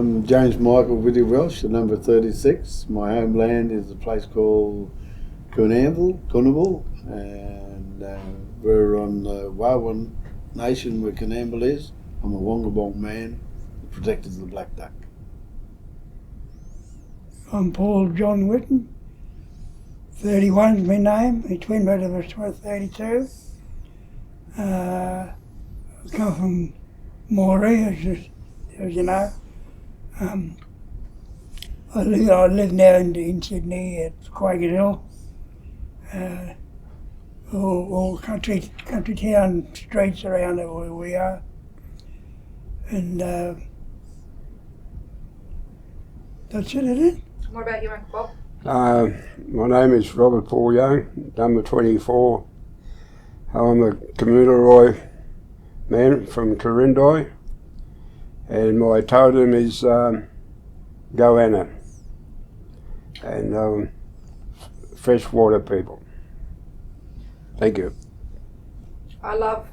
I'm James Michael Whitty Welsh, the number 36. My homeland is a place called Coonamble, and we're on the Wawan Nation where Coonamble is. I'm a Wongabong man who protected the black duck. I'm Paul John Whitten. 31's my name. My twin brother was 32. I come from Moree, as you know. I live now in Sydney at Quaker Hill. All country town streets around it where we are. And that's it, isn't it? What about you, Uncle Bob? My name is Robert Paul Young, number 24. I'm a Community man from Clarindai, and my totem is goanna, and freshwater people. Thank you. I love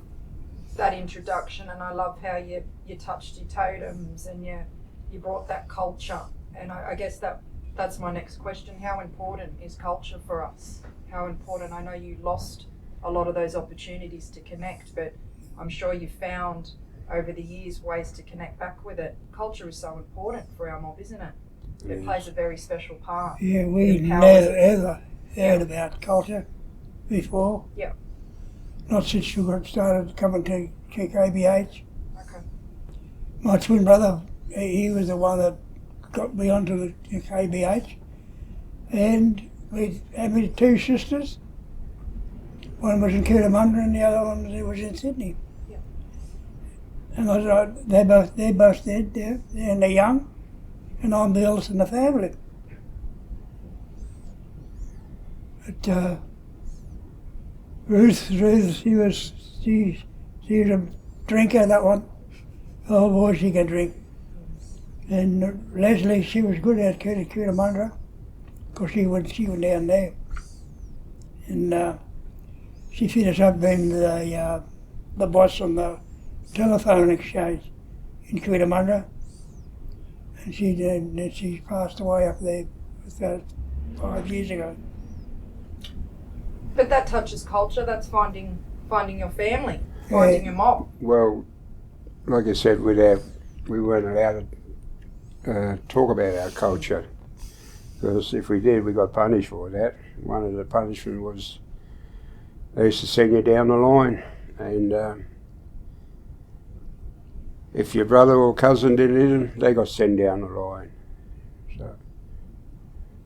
that introduction, and I love how you touched your totems and you brought that culture. And I guess that's my next question. How important is culture for us? How important? I know you lost a lot of those opportunities to connect, but I'm sure you found over the years ways to connect back with it. Culture is so important for our mob, isn't it? It plays a very special part. Yeah, we never ever heard about culture before. Yeah. Not since you got started coming to KBH. Okay. My twin brother, he was the one that got me onto the KBH, and we had two sisters. One was in Yallamandi and the other one was in Sydney. Yeah. And I was they're both dead, and they're young, and I'm the eldest in the family. But Ruth, she was a drinker, that one. Oh boy, she could drink. And Leslie, she was good at Cootamundra, because she went down there. And she finished up being the boss on the telephone exchange in Cootamundra. And she passed away up there 5 years ago. But that touches culture. That's finding your family, finding your mob. Well, like I said, we weren't allowed to talk about our culture, because if we did, we got punished for that. One of the punishment was they used to send you down the line, and if your brother or cousin did it, they got sent down the line. So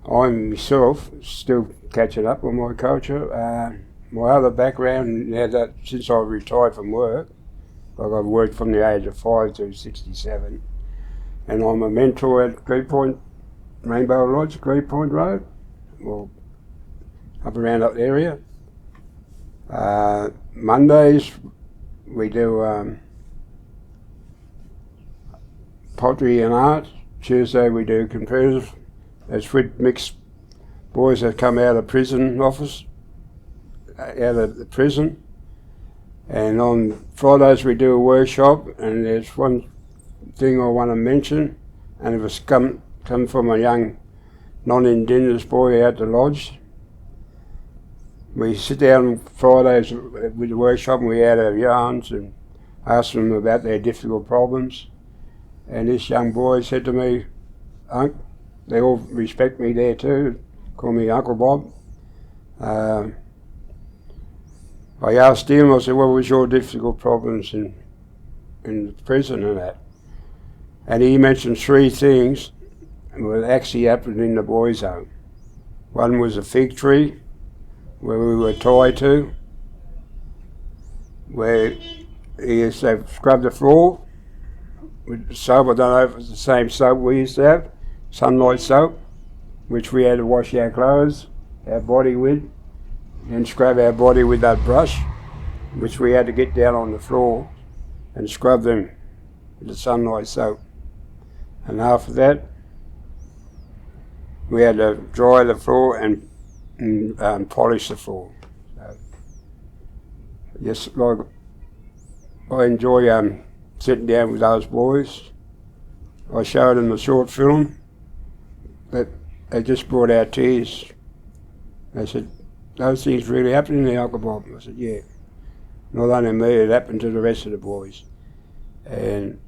I'm myself still catching up on my culture. My other background, now that since I retired from work, like I've worked from the age of 5 to 67, and I'm a mentor at Rainbow Lodge, Green Point Road, well, up around that area. Mondays we do pottery and art. Tuesday we do computers. That's with mixed boys that come out of prison office, out of the prison. And on Fridays we do a workshop, and there's one thing I want to mention, and it was come from a young non-Indigenous boy out the lodge. We sit down on Fridays with the workshop and we add our yarns and ask them about their difficult problems. And this young boy said to me, "Unc," they all respect me there too, call me Uncle Bob. I asked him, I said, "What was your difficult problems in the prison and that?" And he mentioned 3 things that actually happened in the boys' home. One was a fig tree where we were tied to, where they scrubbed the floor with soap. I don't know if it was the same soap we used to have, sunlight soap, which we had to wash our clothes, our body with, and scrub our body with that brush, which we had to get down on the floor and scrub them with the sunlight soap. And after that, we had to dry the floor and polish the floor. So, yes, like I enjoy sitting down with those boys I showed them the short film that they just brought out tears. They said, those things really happened in the alcohol. I said, yeah. Not only me, it happened to the rest of the boys. And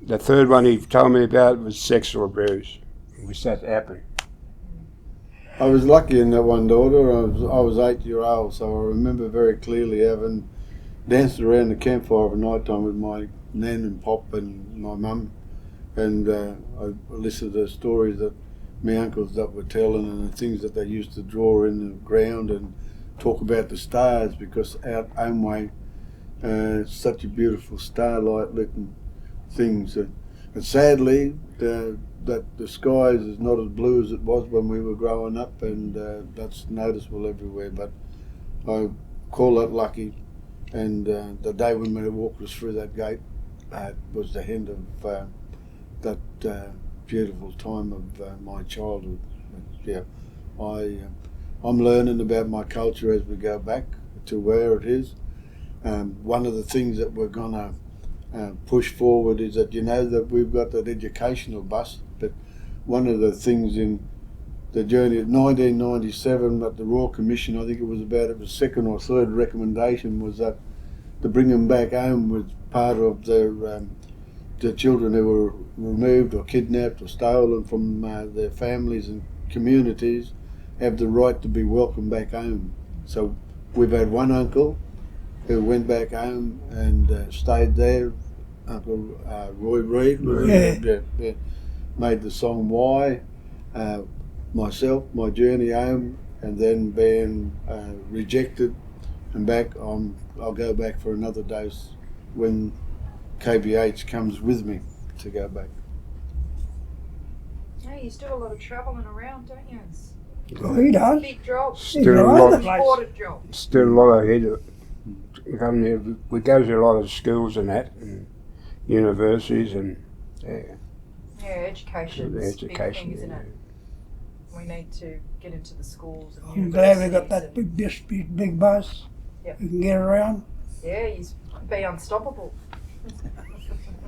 the third one he told me about was sexual abuse, which that happened. I was lucky in that one daughter. I was 8-year-old, so I remember very clearly having danced around the campfire at night time with my nan and pop and my mum, and I listened to the stories that my uncles that were telling and the things that they used to draw in the ground and talk about the stars, because out Omeway, such a beautiful starlight looking things, and sadly that the skies is not as blue as it was when we were growing up, and that's noticeable everywhere. But I call that lucky, and the day when they walked us through that gate was the end of that beautiful time of my childhood. But, yeah, I'm learning about my culture as we go back to where it is. One of the things that we're gonna push forward is that, you know, that we've got that educational bus, but one of the things in the journey of 1997 at the Royal Commission, I think it was second or third recommendation, was that to bring them back home was part of the children who were removed or kidnapped or stolen from their families and communities have the right to be welcomed back home. So we've had one uncle who went back home and stayed there, Uncle Roy Reid, made the song Why, myself, my journey home, and then being rejected and back, I'll go back for another dose when KBH comes with me to go back. Hey, you do a lot of travelling around, don't you? Oh, he does. Big job. Still a lot, Important job. still a lot ahead. We go to a lot of schools and that, and universities, and Yeah, education's a big education, thing, isn't it? We need to get into the schools and I'm glad we got universities that big bus. Yep. We can get around. Yeah, he's be unstoppable.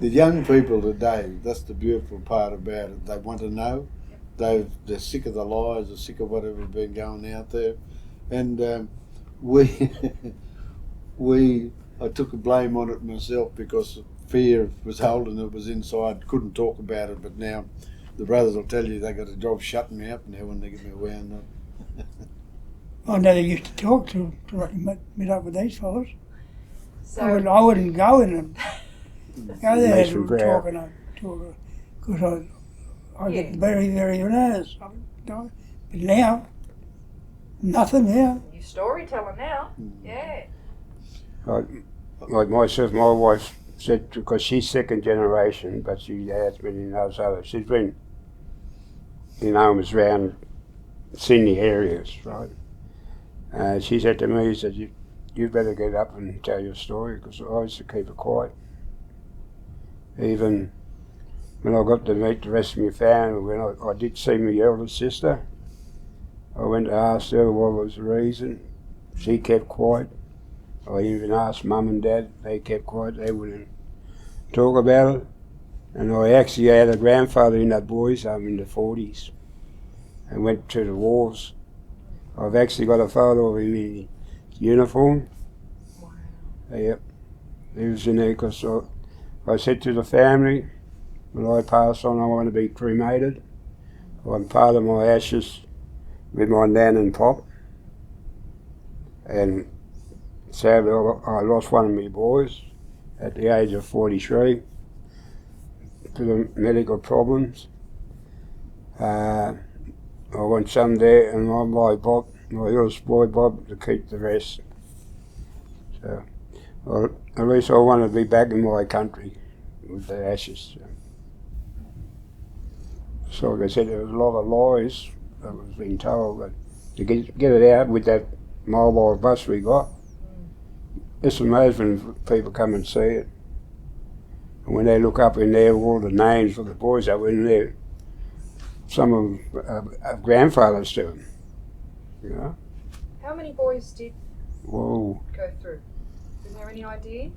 The young people today, that's the beautiful part about it. They want to know. They're sick of the lies, they're sick of whatever's been going out there. And I took a blame on it myself because fear was holding it, was inside, couldn't talk about it, but now the brothers will tell you they got a job shutting me up now when they get me around. I know they used to talk to meet up with these fellas. So I wouldn't go in and go there Nice and and talk because I get very, very nervous. But now, nothing now. you're storyteller now. Yeah. like myself, my wife said, because she's second generation, but she has been in those others. She's been in homes around Sydney areas, right? She said to me, she said, you better get up and tell your story, because I used to keep it quiet. Even when I got to meet the rest of my family, when I did see my eldest sister, I went to ask her what was the reason. She kept quiet. I even asked Mum and Dad, they kept quiet, they wouldn't talk about it. And I actually had a grandfather in that boys' home in the 40s and went to the wars. I've actually got a photo of him in uniform. Wow. Yep, he was in there because I said to the family, when I pass on, I want to be cremated. I want part of my ashes with my nan and pop. And sadly, I lost one of my boys at the age of 43 to the medical problems. I want some there, and my Bob, my eldest boy Bob, to keep the rest. So, well, at least I want to be back in my country with the ashes. So like I said, there was a lot of lies that was being told, but to get it out with that mobile bus we got, it's amazing when people come and see it. And when they look up in there, all the names of the boys that were in there, some of them are grandfathers to them, you know. How many boys did Whoa. go through? Is there any idea?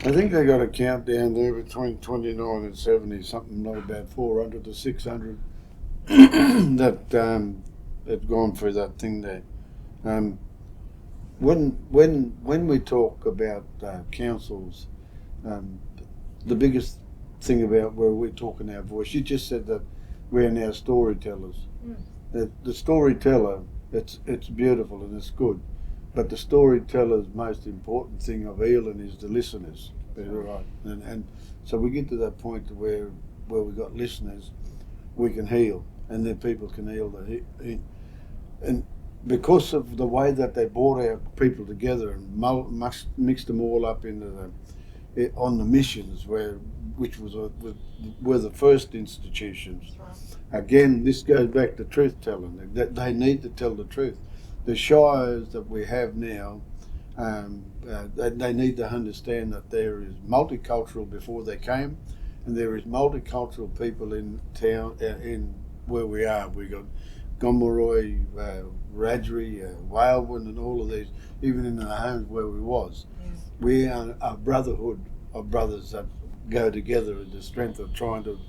I think they got a count down there between 29 and 70, something not about 400 to 600 that have gone through that thing there. When we talk about councils, the biggest thing about where we're talking our voice, you just said that we're now storytellers. The storyteller, it's beautiful and it's good, but the storyteller's most important thing of healing is the listeners. Right, and so we get to that point to where we got listeners, we can heal, and then people can heal and because of the way that they brought our people together and mixed them all up into on the missions, which were the first institutions. Again, this goes back to truth telling. That they need to tell the truth. The shires that we have now, they need to understand that there is multicultural before they came, and there is multicultural people in town, in where we are. We got Gomeroi, Radri, Walewan, and all of these, even in the homes where we was. We are a brotherhood of brothers that go together in the strength of trying to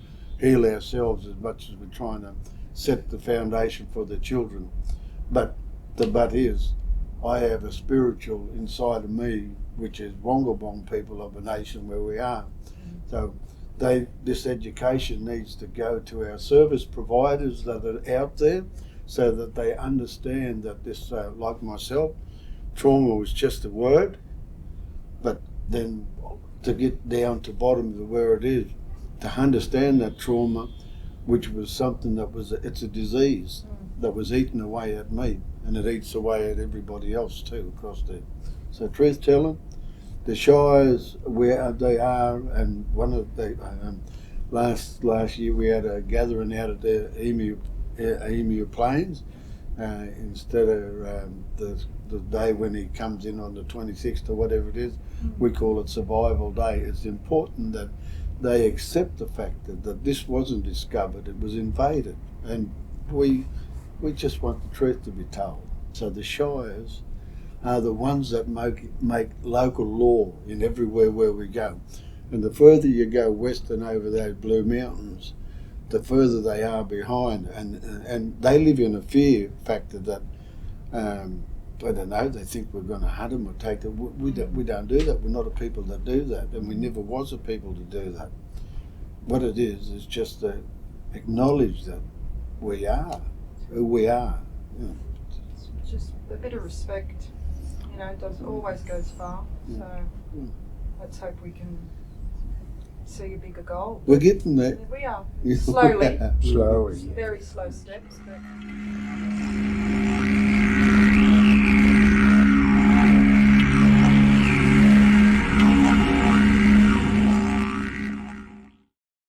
heal ourselves as much as we're trying to set the foundation for the children. But the but is, I have a spiritual inside of me, which is Wongabong people of a nation where we are. So this education needs to go to our service providers that are out there, so that they understand that this, like myself, trauma was just a word, but then to get down to bottom of where it is, to understand that trauma, which was something that it's a disease that was eating away at me, and it eats away at everybody else too across there. So truth telling, the shires where they are, and one of the last year we had a gathering out at the Emu Plains, instead of the day when he comes in on the 26th or whatever it is, we call it Survival Day. It's important that they accept the fact that this wasn't discovered, it was invaded, and we just want the truth to be told. So the shires are the ones that make local law in everywhere where we go. And the further you go west and over those Blue Mountains, the further they are behind, and they live in a fear factor that I don't know, they think we're going to hunt them or take them. We don't do that. We're not a people that do that, and we never was a people to do that. What it is just to acknowledge that we are who we are. You know. Just a bit of respect, always goes far. So let's hope we can see a bigger goal. We're getting there. We are. Slowly. Slowly. Very slow steps, but